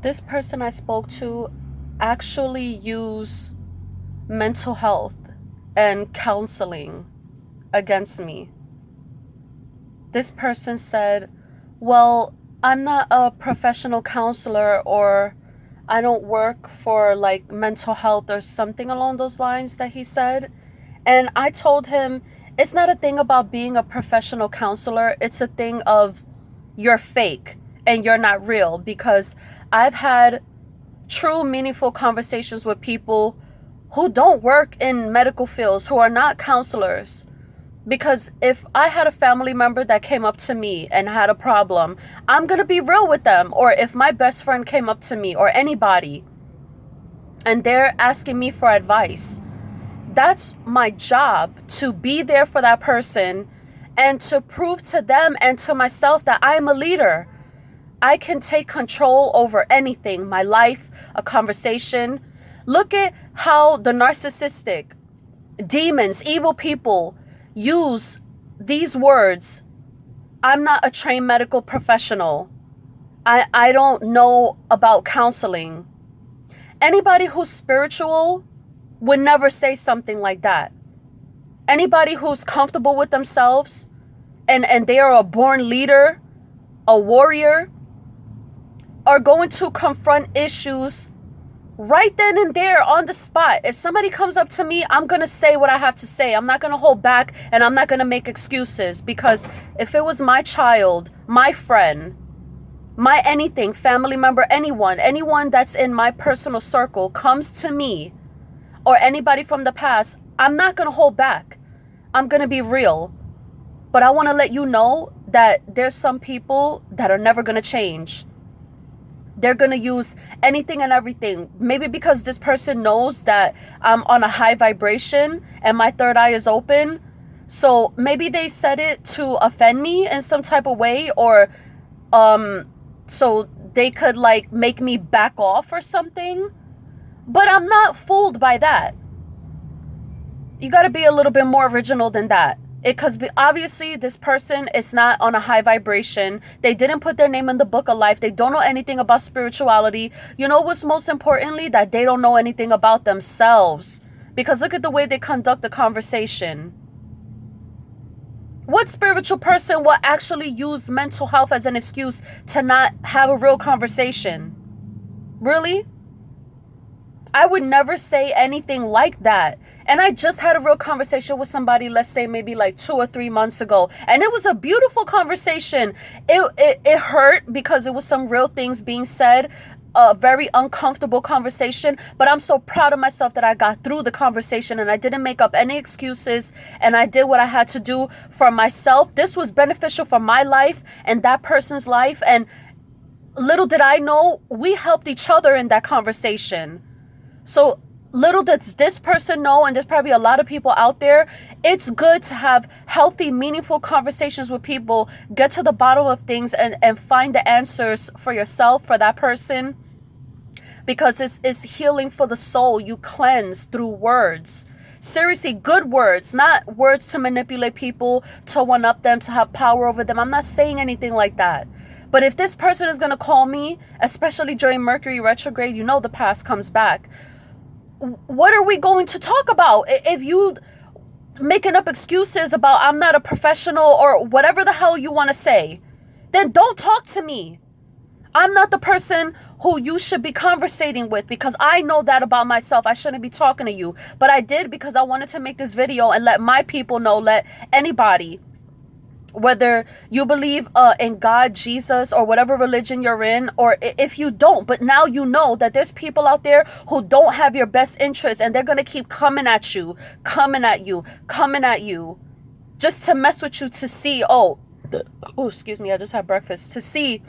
This person I spoke to actually used mental health and counseling against me. This person said, well, I'm not a professional counselor, or I don't work for like mental health or something along those lines that he said. And I told him, it's not a thing about being a professional counselor. It's a thing of you're fake and you're not real, because I've had true meaningful conversations with people who don't work in medical fields, who are not counselors. Because if I had a family member that came up to me and had a problem, I'm going to be real with them. Or if my best friend came up to me, or anybody, and they're asking me for advice, that's my job, to be there for that person and to prove to them and to myself that I'm a leader. I can take control over anything, my life, a conversation. Look at how the narcissistic, demons, evil people use these words. I'm not a trained medical professional. I don't know about counseling. Anybody who's spiritual would never say something like that. Anybody who's comfortable with themselves and they are a born leader, a warrior, are going to confront issues right then and there on the spot. If somebody comes up to me, I'm going to say what I have to say. I'm not going to hold back, and I'm not going to make excuses, because if it was my child, my friend, my anything, family member, anyone that's in my personal circle comes to me, or anybody from the past, I'm not going to hold back. I'm going to be real. But I want to let you know that there's some people that are never going to change. They're going to use anything and everything. Maybe because this person knows that I'm on a high vibration and my third eye is open. So maybe they said it to offend me in some type of way, or so they could like make me back off or something. But I'm not fooled by that. You got to be a little bit more original than that. Because obviously this person is not on a high vibration. They didn't put their name in the book of life. They don't know anything about spirituality. You know what's most importantly? That they don't know anything about themselves. Because look at the way they conduct the conversation. What spiritual person will actually use mental health as an excuse to not have a real conversation? Really? I would never say anything like that. And I just had a real conversation with somebody, let's say maybe like 2 or 3 months ago. And it was a beautiful conversation. It hurt because it was some real things being said. A very uncomfortable conversation. But I'm so proud of myself that I got through the conversation and I didn't make up any excuses. And I did what I had to do for myself. This was beneficial for my life and that person's life. And little did I know, we helped each other in that conversation. So little does this person know, and there's probably a lot of people out there, it's good to have healthy, meaningful conversations with people, get to the bottom of things and find the answers for yourself, for that person, because it's healing for the soul. You cleanse through words. Seriously, good words, not words to manipulate people, to one up them, to have power over them. I'm not saying anything like that. But if this person is going to call me, especially during Mercury Retrograde, you know the past comes back. What are we going to talk about? If you making up excuses about I'm not a professional or whatever the hell you want to say, then don't talk to me. I'm not the person who you should be conversating with, because I know that about myself. I shouldn't be talking to you. But I did because I wanted to make this video and let my people know, let anybody, whether you believe in God, Jesus, or whatever religion you're in, or if you don't, but now you know that there's people out there who don't have your best interest, and they're going to keep coming at you, just to mess with you, to see, excuse me, I just had breakfast, to see,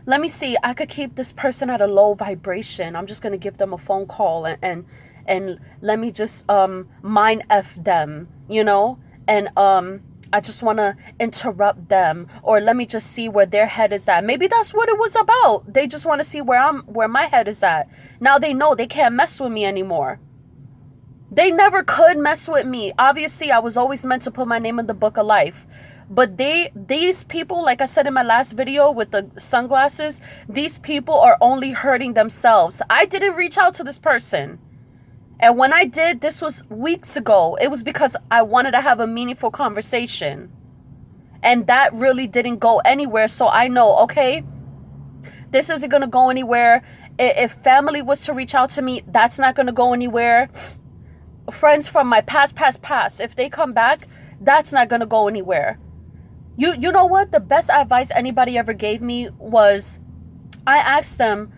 let me see, I could keep this person at a low vibration. I'm just going to give them a phone call and let me just mind F them, you know, and I just want to interrupt them, or let me just see where their head is at. Maybe that's what it was about. They just want to see where my head is at. Now they know they can't mess with me anymore. They never could mess with me. Obviously, I was always meant to put my name in the book of life. But these people, like I said in my last video with the sunglasses, these people are only hurting themselves. I didn't reach out to this person. And when I did, this was weeks ago. It was because I wanted to have a meaningful conversation. And that really didn't go anywhere. So I know, okay, this isn't going to go anywhere. If family was to reach out to me, that's not going to go anywhere. Friends from my past, if they come back, that's not going to go anywhere. You know what? The best advice anybody ever gave me was, I asked them,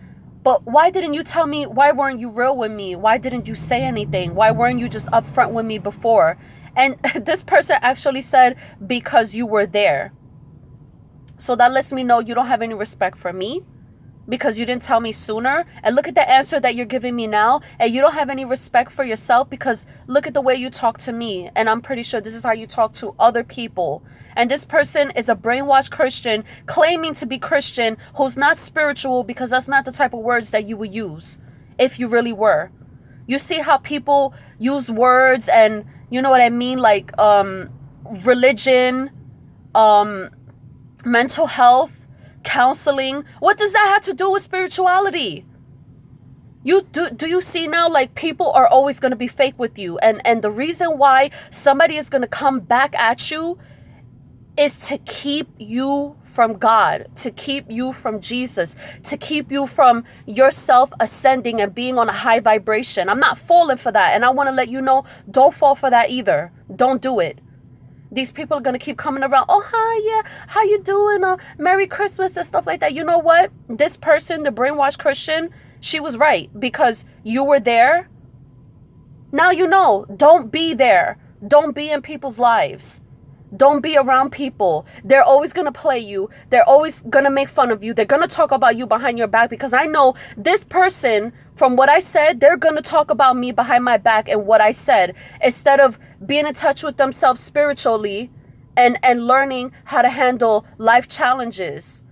but why didn't you tell me? Why weren't you real with me? Why didn't you say anything? Why weren't you just upfront with me before? And this person actually said, because you were there. So that lets me know you don't have any respect for me, because you didn't tell me sooner. And look at the answer that you're giving me now. And you don't have any respect for yourself, because look at the way you talk to me. And I'm pretty sure this is how you talk to other people. And this person is a brainwashed Christian claiming to be Christian who's not spiritual, because that's not the type of words that you would use if you really were. You see how people use words, and you know what I mean? Like religion, mental health, counseling. What does that have to do with spirituality? Do you see now, like, people are always going to be fake with you, and the reason why somebody is going to come back at you is to keep you from God, to keep you from Jesus, to keep you from yourself ascending and being on a high vibration. I'm not falling for that, and I want to let you know, don't fall for that either. Don't do it. These people are going to keep coming around. Oh, hi, yeah, how you doing? Merry Christmas and stuff like that. You know what? This person, the brainwashed Christian, she was right, because you were there. Now you know. Don't be there. Don't be in people's lives. Don't be around people. They're always going to play you. They're always going to make fun of you. They're going to talk about you behind your back, because I know this person, from what I said, they're going to talk about me behind my back and what I said, instead of being in touch with themselves spiritually and learning how to handle life challenges.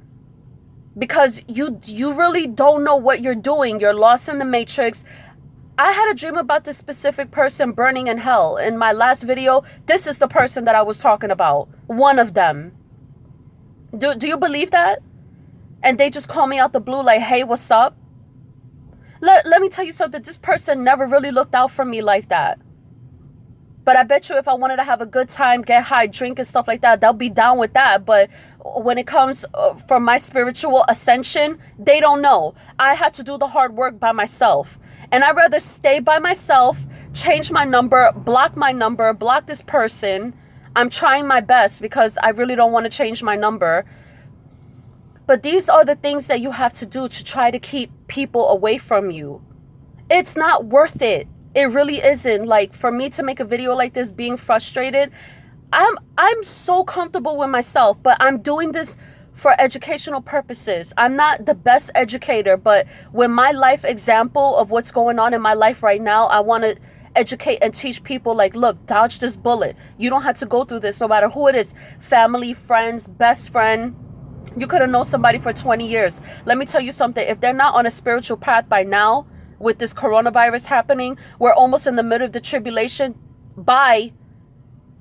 Because you really don't know what you're doing. You're lost in the matrix. I had a dream about this specific person burning in hell. In my last video, this is the person that I was talking about. One of them. Do you believe that? And they just call me out the blue like, hey, what's up? Let me tell you something. This person never really looked out for me like that. But I bet you if I wanted to have a good time, get high, drink and stuff like that, they'll be down with that. But when it comes from my spiritual ascension, they don't know. I had to do the hard work by myself. And I'd rather stay by myself, change my number, block this person. I'm trying my best, because I really don't want to change my number. But these are the things that you have to do to try to keep people away from you. It's not worth it. It really isn't. Like, for me to make a video like this being frustrated, I'm so comfortable with myself, but I'm doing this for educational purposes. I'm not the best educator, but with my life example of what's going on in my life right now, I want to educate and teach people, like, look, dodge this bullet. You don't have to go through this, no matter who it is. Family, friends, best friend. You could have known somebody for 20 years. Let me tell you something. If they're not on a spiritual path by now, with this coronavirus happening, we're almost in the middle of the tribulation. Bye.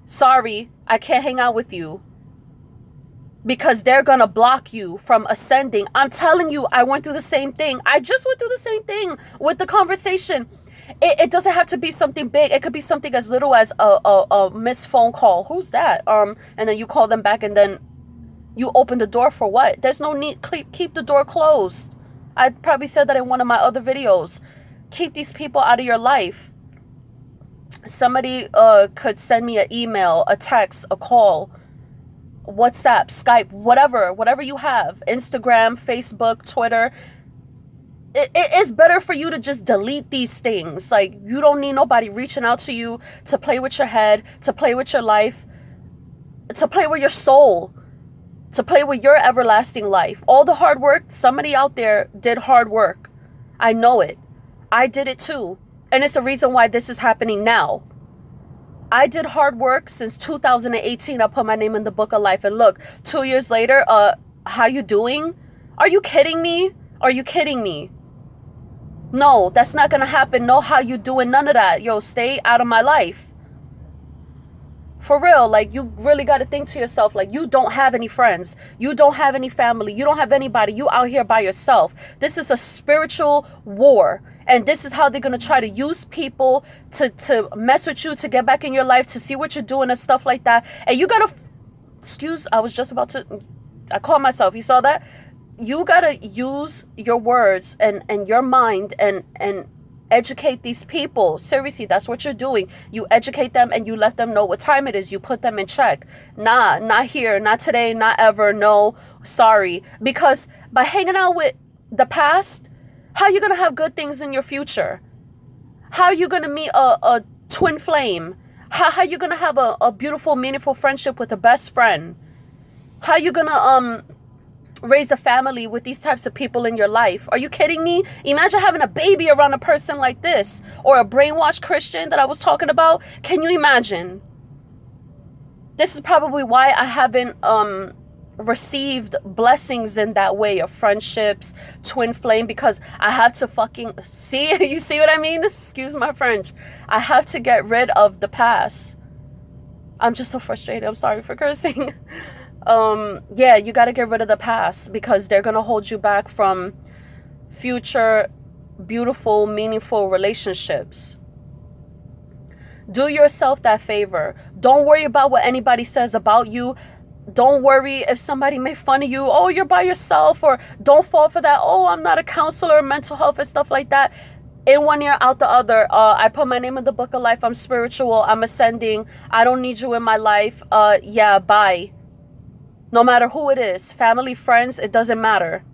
Sorry, I can't hang out with you. Because they're going to block you from ascending. I'm telling you, I went through the same thing. I just went through the same thing with the conversation. It doesn't have to be something big. It could be something as little as a missed phone call. Who's that? And then you call them back, and then you open the door for what? There's no need. Keep the door closed. I probably said that in one of my other videos. Keep these people out of your life. Somebody could send me an email, a text, a call, WhatsApp, Skype, whatever you have, Instagram, Facebook, Twitter. It is better for you to just delete these things. Like, you don't need nobody reaching out to you to play with your head, to play with your life, to play with your soul, to play with your everlasting life. All the hard work, somebody out there did hard work. I know it. I did it too. And it's the reason why this is happening now. I did hard work since 2018. I put my name in the book of life. And look, 2 years later, how you doing? Are you kidding me? Are you kidding me? No, that's not going to happen. No, how you doing? None of that. Yo, stay out of my life. For real, like, you really got to think to yourself, like, you don't have any friends. You don't have any family. You don't have anybody. You out here by yourself. This is a spiritual war. And this is how they're going to try to use people to mess with you, to get back in your life, to see what you're doing and stuff like that. And you got to, I was just about to, I called myself. You saw that? You got to use your words and your mind and educate these people. Seriously, that's what you're doing. You educate them and you let them know what time it is. You put them in check. Nah, not here, not today, not ever. No, sorry. Because by hanging out with the past, how are you going to have good things in your future? How are you going to meet a twin flame? How are you going to have a beautiful, meaningful friendship with a best friend? How are you going to raise a family with these types of people in your life? Are you kidding me? Imagine having a baby around a person like this, or a brainwashed Christian that I was talking about. Can you imagine? This is probably why I haven't received blessings in that way of friendships, twin flame, because I have to fucking see. You see what I mean? Excuse my French. I have to get rid of the past. I'm just so frustrated. I'm sorry for cursing. Yeah, you got to get rid of the past, because they're going to hold you back from future beautiful, meaningful relationships. Do yourself that favor. Don't worry about what anybody says about you. Don't worry if somebody make fun of you. Oh, you're by yourself. Or don't fall for that. Oh, I'm not a counselor, mental health and stuff like that. In one ear, out the other. I put my name in the book of life. I'm spiritual. I'm ascending. I don't need you in my life. Yeah, bye. No matter who it is, family, friends, it doesn't matter.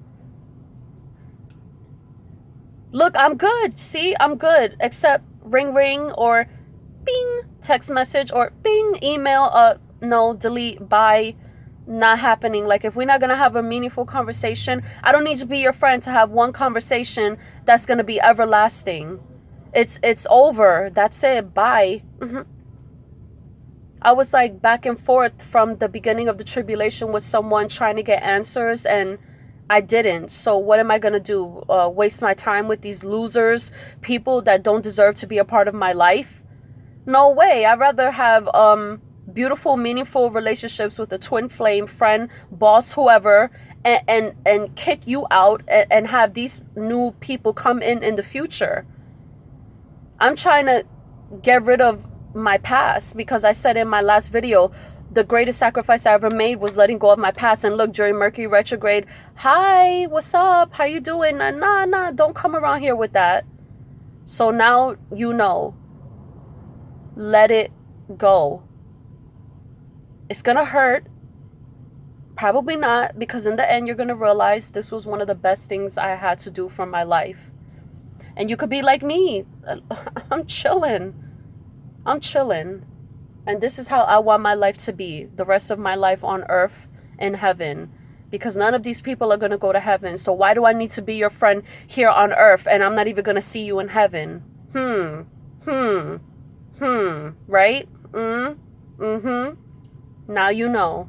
Look, I'm good. See, I'm good. Except ring, ring, or bing, text message, or bing, email. No, delete, bye, not happening. Like, if we're not going to have a meaningful conversation, I don't need to be your friend to have one conversation that's going to be everlasting. It's over. That's it. Bye. I was like back and forth from the beginning of the tribulation with someone trying to get answers, and I didn't. So what am I going to do? Waste my time with these losers, people that don't deserve to be a part of my life? No way. I'd rather have beautiful, meaningful relationships with a twin flame, friend, boss, whoever, and kick you out and have these new people come in the future. I'm trying to get rid of my past, because I said in my last video, the greatest sacrifice I ever made was letting go of my past. And look, during Mercury Retrograde, hi, what's up? How you doing? Nah, don't come around here with that. So now you know. Let it go. It's gonna hurt. Probably not, because in the end, you're gonna realize this was one of the best things I had to do for my life. And you could be like me. I'm chilling. And this is how I want my life to be, the rest of my life on earth in heaven, because none of these people are going to go to heaven. So why do I need to be your friend here on earth, and I'm not even going to see you in heaven? Right? Now you know.